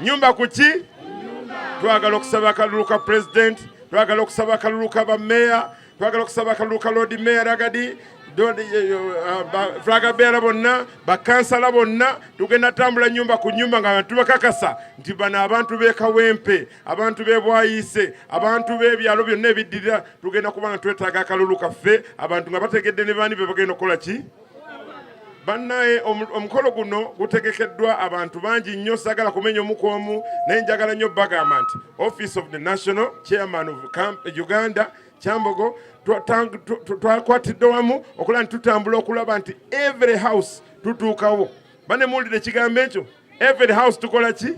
Nyumba kuki twagala okusaba akalulu ka president, twagala okusaba akalulu ka bameya, twagala okusaba akalulu ka Lord Mayor Ragadi, flaga bearer bonna, bakansala bonna, tugenda tambula nyumba ku nyumba nga abantu bakakasa nti bano abantu be Kawempe, abantu be Bwayise, abantu be byalo byonna ebiddirira, tugenda kubanga twetaaga akalulu kaffe, abantu nga bategedde ne bani be bagenda okukola ki? Bannaye omukolo guno gutegekeddwa abantu bangi nnyo, sagala kumenya omukwomu naye njagala nnyo bagamba nti Office of the National Chairman of Uganda Kyambogo twakwatidde wamu okulaba nti tutambula okulaba nti every house tutuukawo. Bane muwulire ekigambo ekyo? Every house tukola ki?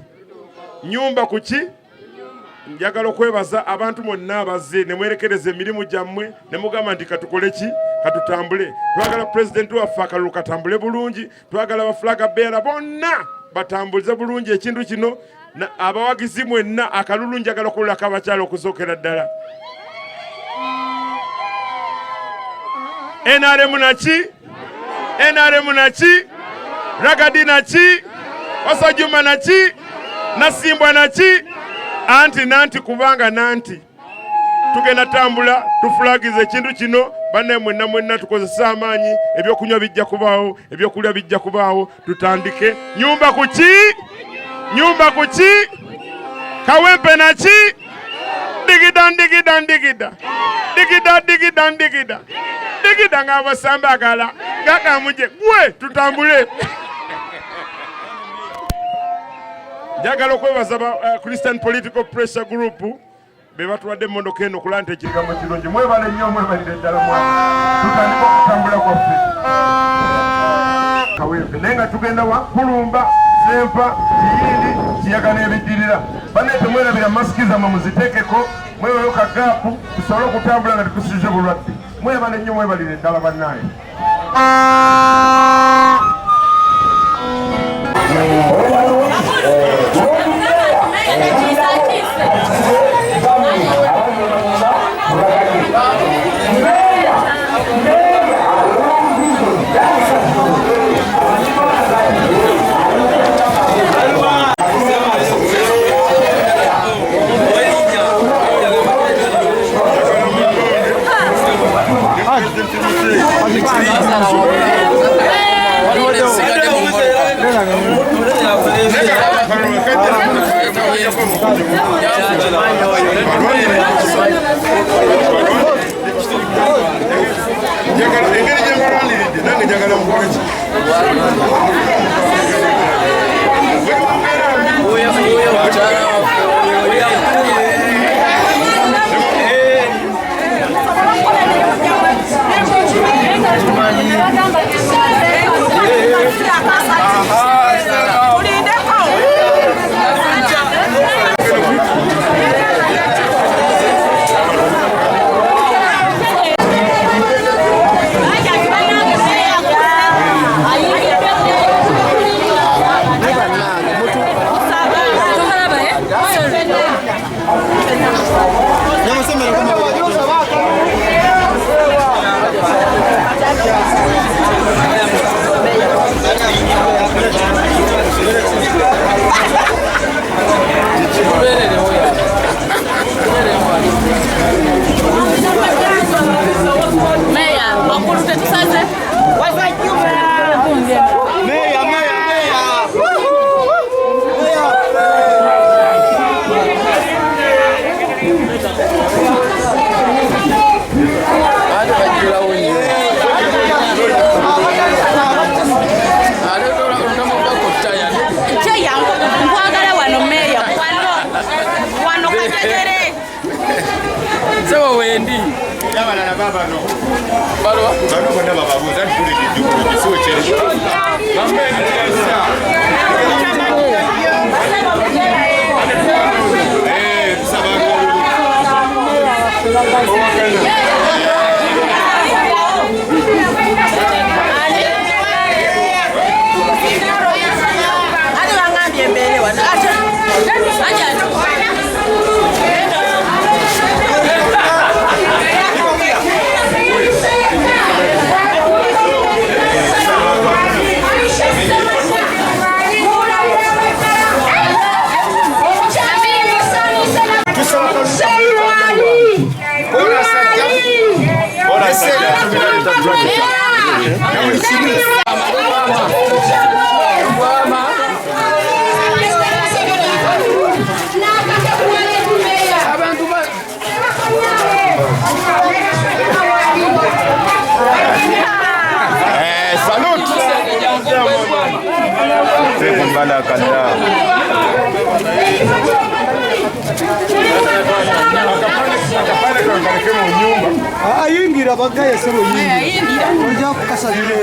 Nyumba ku ki? Njagala okwebaza abantu monna abazze ne mwerekereza emirimu gyammwe ne mugamba nti katukole ki? Katutambule. Twagala president waffe akalulu katambule bulungi, twagala baflaga bearer bonna batambulize bulungi ekintu kino, abawagizi mwenna akalulu njagala okululako abakyala okusookera ddala. NRM naki? NRM naki? Ragadi naki? Wasajuma naki? Nasimbwa naki? Anti nanti kubanga nanti tugenda tambula tufulagize ekintu kino. Banne mwenna tukozesa amaanyi, ebyokunywa bijja kubaawo, ebyokulya bijja kubaawo, tutandike. Nyumba kuki? Nyumba kuki? Kawempe naki? Digida digida digida digida digida digida digida nga abasamba agala gaga muje gwe tutambule. Njagala okwebaza Christian Political Pressure Group be batwadde emmotoka eno okulaba nti ekigambo kirungi. Mwebale nnyo, mwebalire ddala mwana, tutandika okutambula kwaffe Kawempe naye nga tugenda wa Kulumba, Sempa, Kiyindi, Kiyaga n'ebiddirira. Banne temwerabira masiki zammwe muziteekeko, mwebayo kagaapu tusobole okutambula nga tukusize bulwadde. Mwebale nnyo, mwebalire ddala bannaye. Ayingira bagaye sebo yingira. Oja kukasa zile.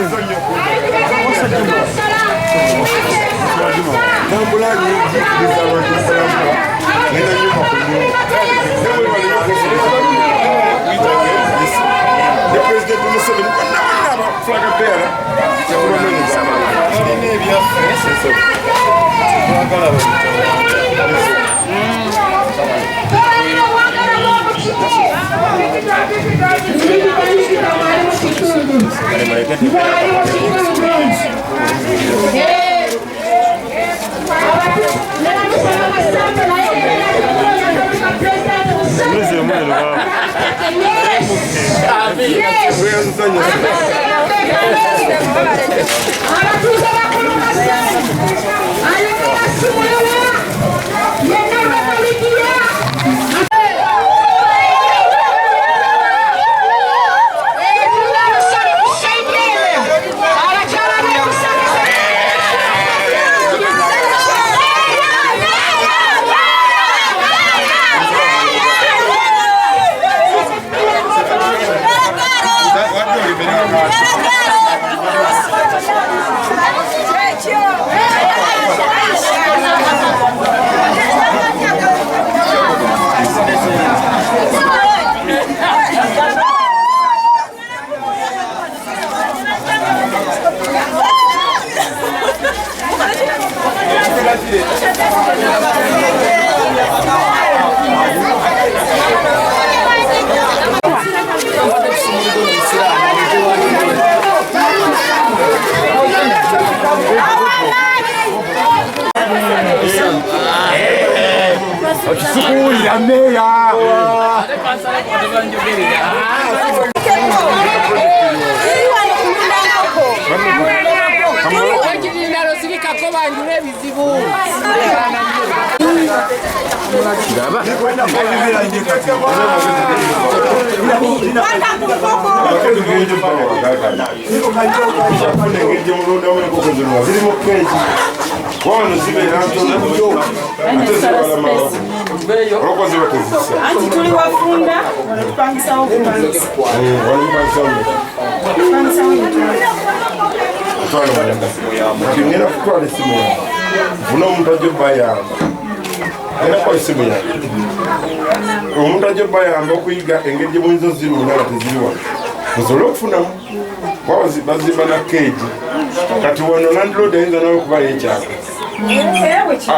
Omuntu ajobayamba okuyiga engeri gye muyinza ozirunga teziriwa musobole okufunamu bazimba na keegi kati wano landlord ayinza nawe okubayo ekyapa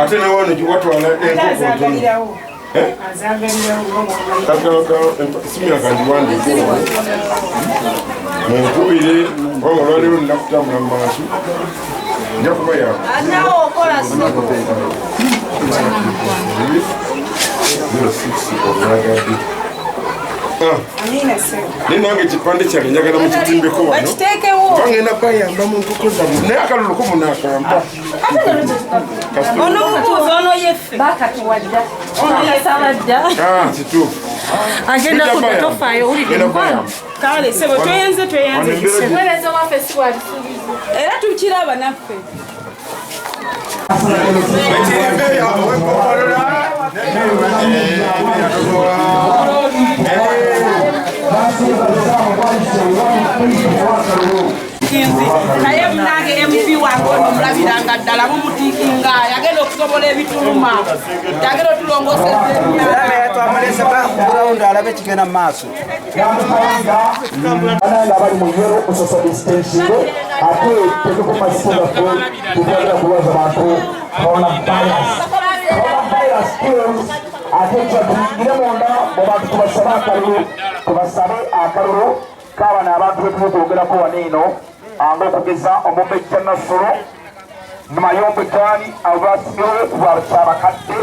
ate newano watwala enkoko ntono simu yakandiwandiike munkubire wanga olwaleero ninakutambula mu maaso nja kubayamba ninange ekipande kyange njagala mukitimbeko wano bangenda bayamba mu nkoko zamu naye akalulu kumunakampa kituufu agenda kutofaayo kale sebo tweyenze era tukiraba naffe naye munange MP wange omulabiranga ddala mumutiikinga yagenda okusobola ebituluma yagenda otulongosezayatwamulesebaurawundi alabe kigenda mu maaso abali mu yero social distancing ate tetukumasiku gaffe tutagala kulwaza bantu coronavirus kills ate kyatuyingire munda mu bantu tubasabe akalulu kabana abantu betubetwogerako waneeno ng'okugeza Omumbejja Nasolo Mayombe Gani abasigaye bakyabakadde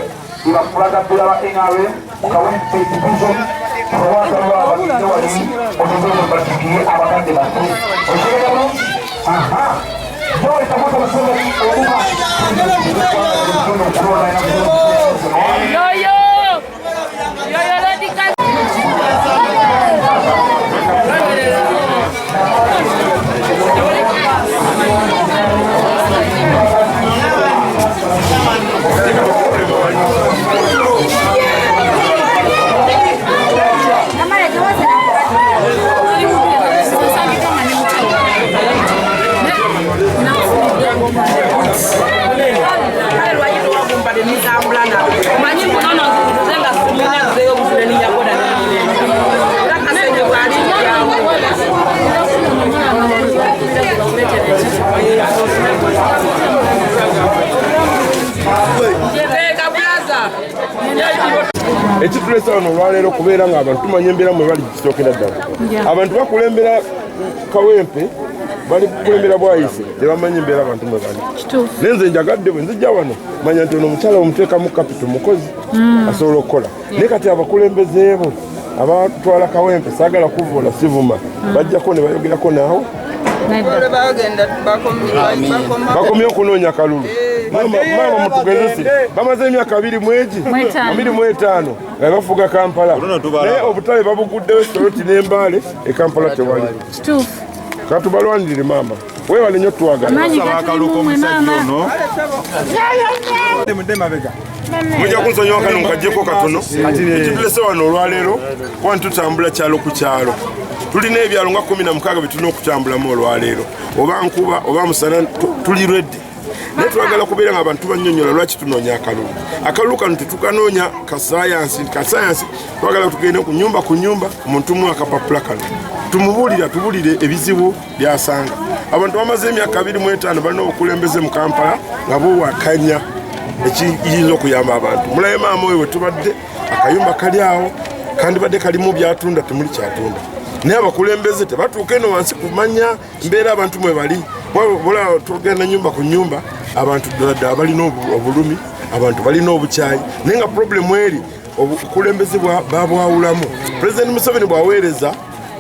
ebakulaga ddala ba NRM Kawempe division Rwanda lw'abadde wali omuzozo batigiye abakadde baffe okireera bulungi Joy tamuta basomeri obuba ekitulesa wano olwaleero kubeera ng'abantu tumanye embeera mwe bali kisookera ddala abantu bakulembera Kawempe bali kukulembera Bwayise tebamanyi embeera abantu mwe bali nenze njagadde bwe nzijja wano manya nti ono omukyala omuteekamu kapito mukozi asobola okukola naye kati abakulembezeebo abatwala Kawempe saagala kuvoola sivuma bajjako ne bayogerako naawe bakomye okunoonya kalulu maama mutugezese bamaze emyaka 25 nga bafuga Kampala naye obutale babuguddewo Soroti n'Embale e Kampala tewali katubalwanirire maama weewale nnyo twagala mujja kunsonyiwa kano nkajjeko katono ekitulese wano olwaleero kuba ntutambula kyalo ku kyalo tulina ebyalo nga 16 bye tulina okutambulamu olwaleero oba nkuba oba musana tuli redde naye twagala kubeera ng'abantu bannyonnyola lwaki tunoonya akalulu kano tetukanoonya kasayansi twagala tugende ku nyumba omuntu mu akapapula kano tubulire ebizibu byasanga abantu bamaze emyaka 25 balina obukulembeze mu Kampala nga bowakanya ekiyinza okuyamba abantu mulabe maama we tubadde akayumba kali awo kandi badde kalimu byatunda temuli kyatunda naye abakulembeze tebatuuka eno wansi kumanya mbeera abantu mwe bali bola tugenda nyumba ku nyumba abantu ddala balina obulumi abantu balina obukyayi naye nga problemu eri obukulembeze babwawulamu President Museveni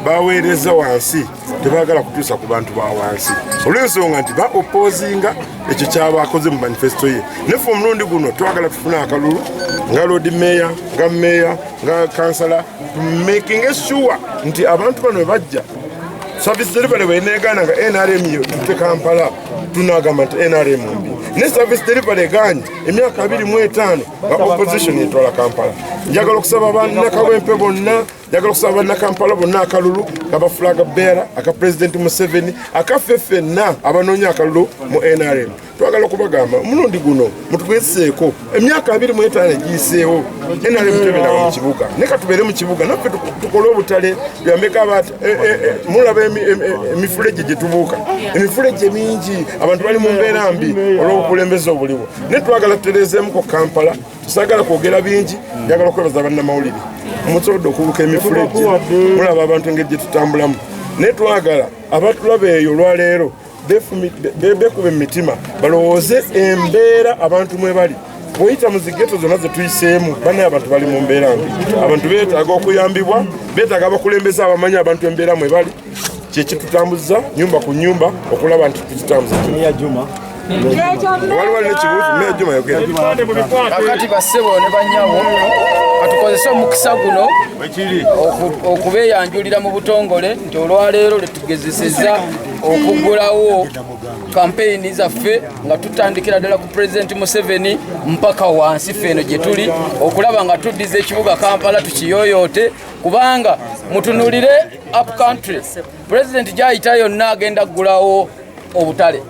baweereza wansi tebaagala kutuusa ku bantu ba wansi olw'ensonga nti baopozinga ekyo kyabakoze mu manifesto ye nefe omulundi guno twagala tufune akalulu nga Lord Mayor nga Mayor nga Councillor making sure nti abantu bano bajja service delivery bweneegaana nga NRM yo tute Kampala tunagamba nti NRM mbi ne service delivery ganye emyaka 25 nga opposition etwala Kampala njagala okusaba bannakawempe bonna njagala okusaba bannakampala bonna akalulu kabafulaga beera aka President Museveni akaffe ffenna abanoonya akalulu mu NRM twagala okubagamba omulundi guno mutugezeeko emyaka 25 egiyiseewo NRM tebendaba mu kibuga ne katubeere mu kibuga naffe tukole obutale byambeka abantu mulaba emifulejje gye tubuuka emifulejje mingi abantu bali mu mbeera mbi olw'obukulembeze obuliwo ne twagala tutereezeemuko Kampala tusaagala kwogera bingi njagala okwebaza bannamawulire musobodde okubuuka emifulejje mulaba abantu engeri gye tutambulamu naye twagala abatulaba eyo olwaleero bekuba emitima balowooze embeera abantu mwe bali bw'oyita mu zigeto zonna ze tuyiseemu banaye abantu bali mu mbeera mbi abantu beetaaga okuyambibwa beetaaga abakulembeze abamanyi abantu embeera mwe bali kyekitutambuza nyumba ku nyumba okulaba nti tukitambuza kakati bassebo ne banyawo katukozese omukisa guno okubeeyanjulira mu butongole nti olwaleero letugezeseza okuggulawo kampeyini zaffe nga tutandikira ddala ku President Museveni mpaka wansi ffeno gye tuli okulaba nga tuddiza ekibuga Kampala tukiyooyoote kubanga mutunulire up country President gy'ayita yonna agenda kuggulawo obutale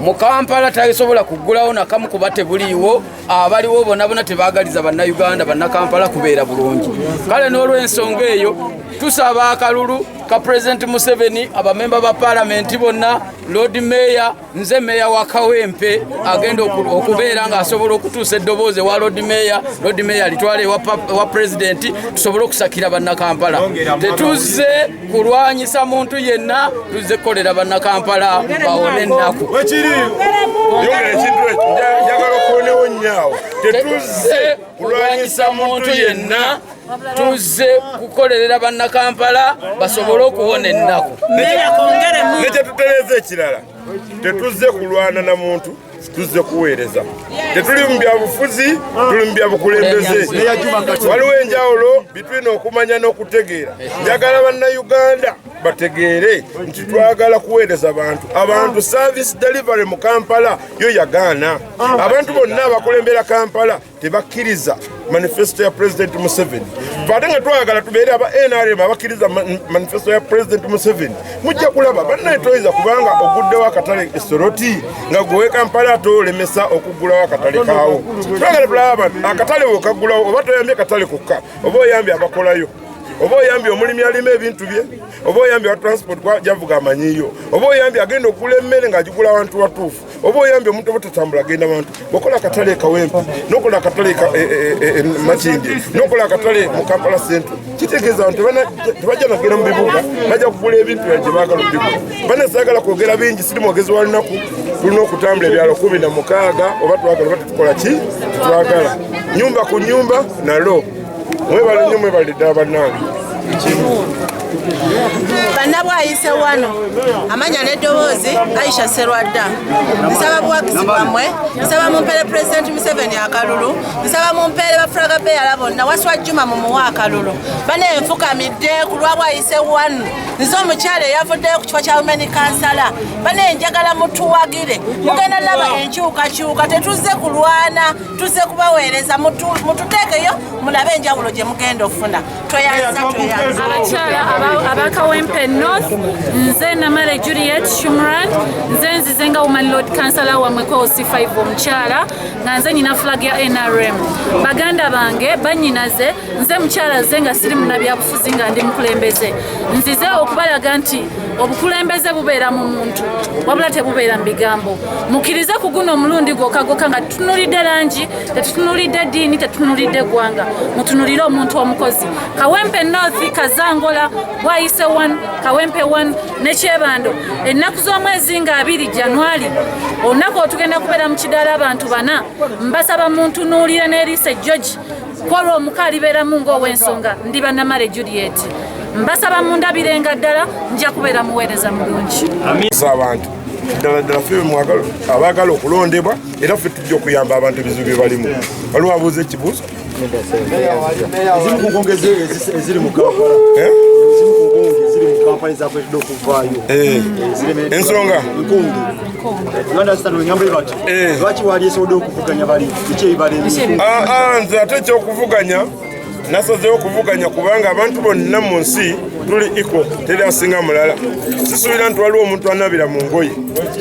mu Kampala tasobola kuggulawo nakamu kuba tebuliiwo abaliwo bonna tebaagaliza bannayuganda bannakampala kubeera bulungi kale n'olw'ensonga eyo tusaba akalulu ka President Museveni abamemba ba Parliament bonna Lord Mayor nze Mayor wa Kawempe agenda okubeera nga asobola okutuusa eddoboozi wa Lord Mayor litwale wa President tusobole okusakira bannakampala tetuzze kulwanyisa muntu yenna tuzze kukolera bannakampala bawone ennaku tetuzze kulwanyisa muntu yenna tuzze kukolerera bannakampala basobole okuwona ennaku nekyetutereeza ekirala tetuzze kulwana na muntu tuzze kuweereza tetuli mu byabufuzi tuli mu byabukulembeze waliwo enjawulo bitwina okumanya n'okutegeera njagala bannayuganda bategeere nti twagala kuweereza abantu service delivery mu Kampala yo yagaana abantu bonna abakulembera Kampala tebakkiriza manifesto ya President Museveni ate nga twagala tubeere aba NRM abakkiriza manifesto ya President Museveni mujja kulaba bannaye toyiza kubanga oguddewo akatale Soroti nga gwe Kampala tolemesa okuggulawo akatale kaawo twagala tulaba akatale bw'okaggulawo oba toyambye akatale kokka oba oyambye abakolayo oba oyambye omulimi alima ebintu bye oba oyambye wa transport javuga amanyiyo oba oyambye agenda okugula emmere ng'agigula abantu watuufu oba oyambye omuntu obutatambula agenda abantu okola akatale kawempe n'okola akatale makindi n'okola akatale mu Kampala Central kitegeeza abantu tebajja nagenda mu bibuga bajja kugula ebintu byange baagala bibuga bana saagala kwogera bingi siri mwogezi wa lunaku tulina okutambula ebyalo 16 oba twagala oba tetukola ki twagala nyumba ku nyumba nalo mwebale nnyo mwebale ddala bannange bannabwayise wano amanya n'eddoboozi Aisha Serwadda nsaba buwagizi bwammwe nsaba mumpeere President Museveni akalulu nsaba mumpeere bafulaga beyala bonna Waswa Juma mumuwa akalulu bane enfukamidde ku lwa bwayise wano nze omukyala eyavuddeyo ku kifo kya Women Kansala bane njagala mutuwagire mugenda laba enkyukakyuka tetuzze kulwana tuzze kubaweereza mututeekeyo mulabe enjawulo gye mugenda okufuna toyanza Abakawempe North nze Namale Juliet Shumran nze nzizenga Woman Lord Councillor wamwe ko C5 omukyala nga nze nyina flag ya NRM baganda bange banyinaze nze mukyala zenga siri munabyabufuzi nga ndi mukulembeze nzize okubalaga nti obukulembeze bubeera mu muntu wabula tebubeera mu bigambo mukkirize ku guno omulundi gwokagoka nga tutunulidde langi tetutunulidde ddiini tetutunulidde ggwanga mutunulire omuntu omukozi Kawempe North Kazangola Bwayise 1 Kawempe 1 ne Kyebando ennaku z'omwezi nga 2 January olunaku otugenda kubeera mu kidaala abantu bana mbasaba muntunuulire n'eriise George kwolwo omuka alibeeramu ng'ow'ensonga ndi Bannamale Juliet mbasaba mundabirenga ddala nja kubeera muweereza mulungi abantu ddala ffe abaagala okulondebwa era ffe tujja okuyamba abantu ebizibu bye balimu waliwo abuuza ekibuuzo eziri mu kampala zakwetedde okuvaayo ensonga Uganda Stand wengambe bati lwaki wali esobodde okuvuganya bali kiki ebibalemi nze ate ekyokuvuganya nasazeewo okuvuganya kubanga abantu bonna mu nsi tuli iko teri asinga mulala sisuubira nti waliwo omuntu anabira mu ngoye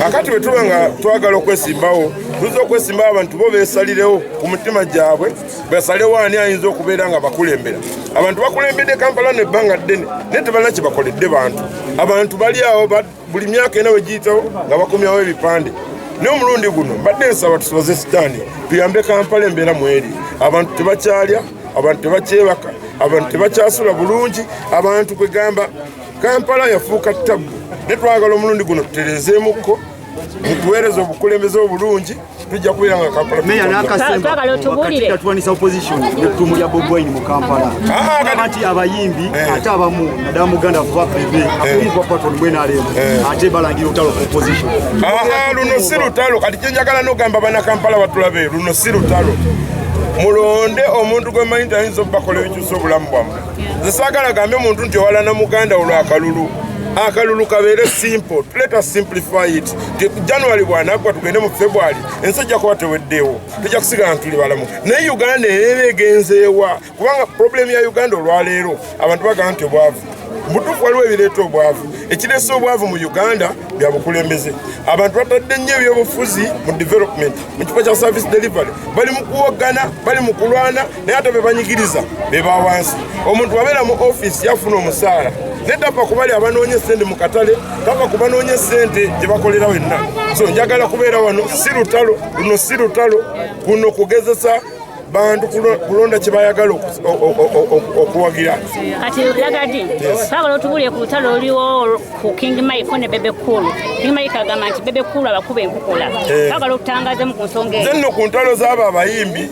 akati bwe tuba nga twagala okwesimbawo tuzza okwesimbawo abantu bo beesalirewo ku mutima gyabwe besalewo ani ayinza okubeera nga bakulembera abantu bakulembedde Kampala nebbanga ddene naye tebalina kye bakoledde bantu abantu bali awo buli myaka ena we giyitawo nga bakomyawo ebipande naye omulundi guno mbadde nsaba tusoboze sitaani tuyambe Kampala embeera mweri abantu tebakyalya abantu tebakyebaka abantu tebakyasula bulungi abantu kwegamba Kampala yafuuka ttabu ne twagala omulundi guno tutereezeemukko mutuweereza obukulembeze obulungi tujja kubeera nga Kampala meya n'akasemba tuwanisa opposition nettumu lya Bobi Wine mu Kampala nti abayimbi ate abamu naddala muganda vuba prive akuyizwa patron mwenalemu ate balangira olutalo ku opposition luno si lutalo kati kyenjagala n'ogamba bannakampala batulabe luno si lutalo mulonde omuntu gwe manyi tayinza okubakola ebikyusa obulamu bwammwe nze saagala gambe omuntu nti owala muganda olwo akalulu kabeere simple let us simplify it January bw'anaggwa tugende mu February ensi ejja kuba teweddeewo tujja kusigala ntuli balamu naye Uganda ebeera egenzeewa kubanga problemu ya Uganda olwaleero abantu bagamba nti obwavu butuufu waliwo ebireeta obwavu ekireese obwavu mu Uganda bya bukulembeze abantu batadde nnyo ebyobufuzi mu development mu kifo kya service delivery bali mu kuwogana bali mu kulwana naye ate be banyigiriza be bawansi omuntu wabeera mu office yafuna omusaala nedapa kubali abanoonya sente mu katale kapa kubanoonya sente gye bakolera wenna so njagala kubeera wano si lutalo luno si lutalo kuno kugezesa bantu kulonda kye bayagala okuwagira kati lagadi twagala otubulire ku lutalo oliwo ku King Mike ne Bebe Cool King Mike agamba nti Bebe Cool abakuba enkukola twagala okutangazamu ku nsonga eyo nno ku ntalo z'abo abayimbi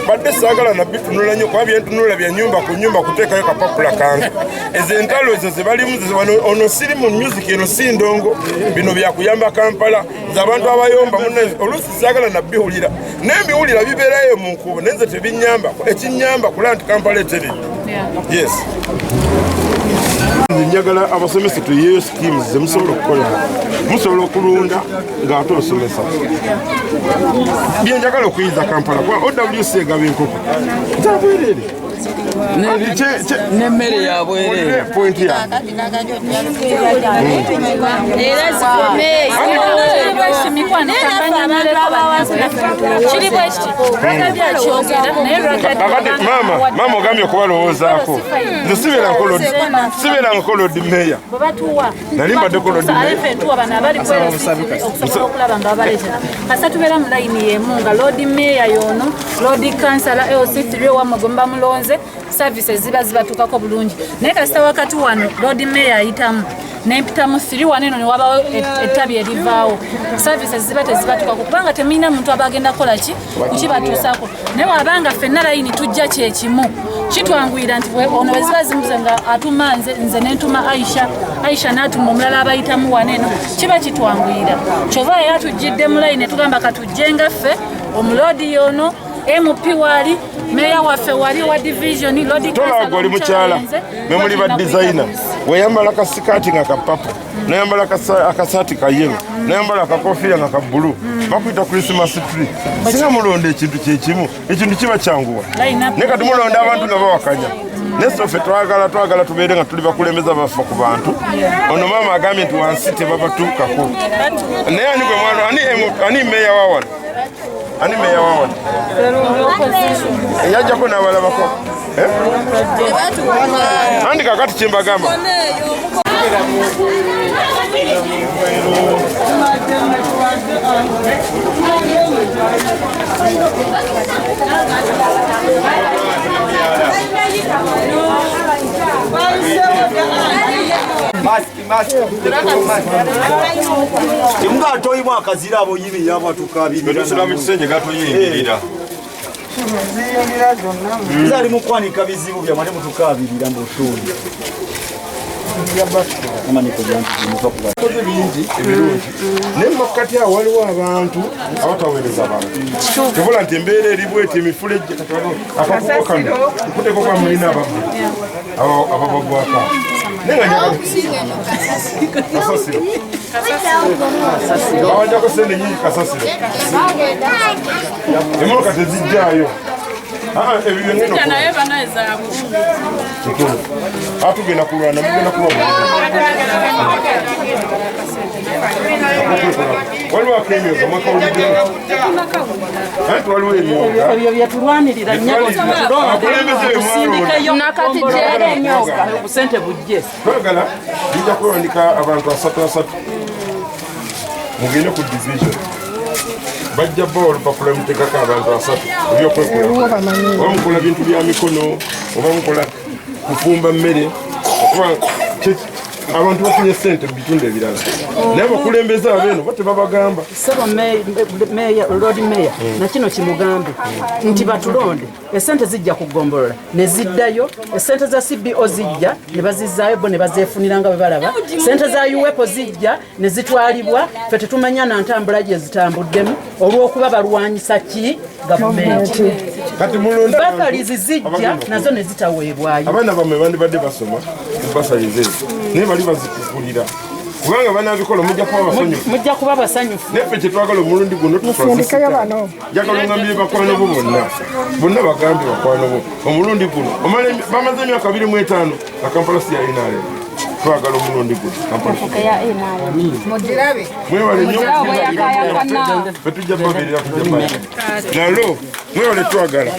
badde saagala nabbi tunula nnyo kuba byentunula bya nyumba ku nyumba kuteekayo kapapula kange ezo entalo ezo ze balimu ono siri mu music eno si ndongo bino byakuyamba Kampala nze abantu abayomba oluusi saagala nabbiwulira naye mbiwulira bibeerayo mu nkubo naye nze tebinyamba ekinyamba kula nti Kampala eteri yes njagala abasomesa tuyeyo schemes ze musobola okukola musobola okulunda ng'ate osomesa byenjagala okuyiza Kampala kuba OWC egaba enkoko zabwerere n'emmere yabwere point ya mama ogambye okubalowoozaako nze sibeera nkolo di meya nali mbaddeko lodi kasa tubeera mu layini yemu nga lodi meya yono lodi kansala LC3 wamugomba mulonze services ziba zibatukako bulungi naye kasita wakati wano lodi meya ayitamu nempitamu 3 waneno newabawo ettabi erivaawo services ziba tezibatukako kubanga temina muntu abagenda kukola ki kukibatuusako naye wabanga ffenna layini tujja kyekimu kitwanguyira nti ono weziba zimuze nga atuma nze nentuma aisha n'atuma omulala abayitamu waneno kiba kitwanguyira kyova era tujjidde mu layini netugamba katujjenga ffe omulodi yono MP wali meya waffe wali wa division lodi tolaago oli mukyala memuli ba designer weyambala kasikaati nga kapapa nayambala akasaati kayelo nayambala akakofiira nga kabbulu bakuyita Christmas tree singa mulonda ekintu kyekimu ekintu kiba kyanguwa naye kati mulonda abantu nga bawakanya nesoffe twagala tubeere nga tuli bakulembeza baffe ku bantu ono maama agambye nti wansi tebabatuukako naye ani gwe mwana ani meya wawano ani meya wawano eyajjako n'abalabako andi kakati kyembagamba Temugatoyimu akazira abo yimirira abatukabirira mu kisenge gatoyimirira zali mukwanika bizibu byamane mutukabirira mbutundi naye makati awo waliwo abantu abataweereza abantu tebula nti embeera eribu eti emifulejje akakuko kano nkuteko kwa mulina ababagwaka kasasiro bawajjako sente nyingi kasasiro emotoka tezijjaayo atugenda kulwana mugenda kulwana waliwo akemyoga mwakawuliddeanti waliwo emyoga ebyo byetulwanirira nakati gyera emyoga obusente bujje twagala bijja kulwanika abantu 3 mugende ku division bajja bba olupapula mutekako abantu 3 ebyokwekula oba mukola bintu bya mikono oba mukola kufumba mmere okuba abantu bafunye sente mu bitundu ebirala naye abakulembeze abeeno bo tebabagamba sebo lodi meya nakino kimugambe nti batulonde esente zijja kugombolola ne ziddayo esente za CBO zijja ne bazizaayo bo ne bazeefunira nga bwe balaba sente za UEPO zijja ne zitwalibwa ffe tetumanya na ntambula gye zitambuddemu olw'okuba balwanyisa ki gavumenti kati mulonda bakalizi zijja nazo ne zitaweebwayo abaana bammwe bandibadde basoma ebasalize naye bali bazikukulira kubanga banabikola mujja kuba basanyufu neffe kyetwagala omulundi guno jagala ongambye bakwano bo bonna bagambe bakwano bo omulundi guno bamaze emyaka 25 nga Kampala si yalina leero twagala omulundi guno mwewale nnyo fetujja babeerera kujja nalo mwewale twagala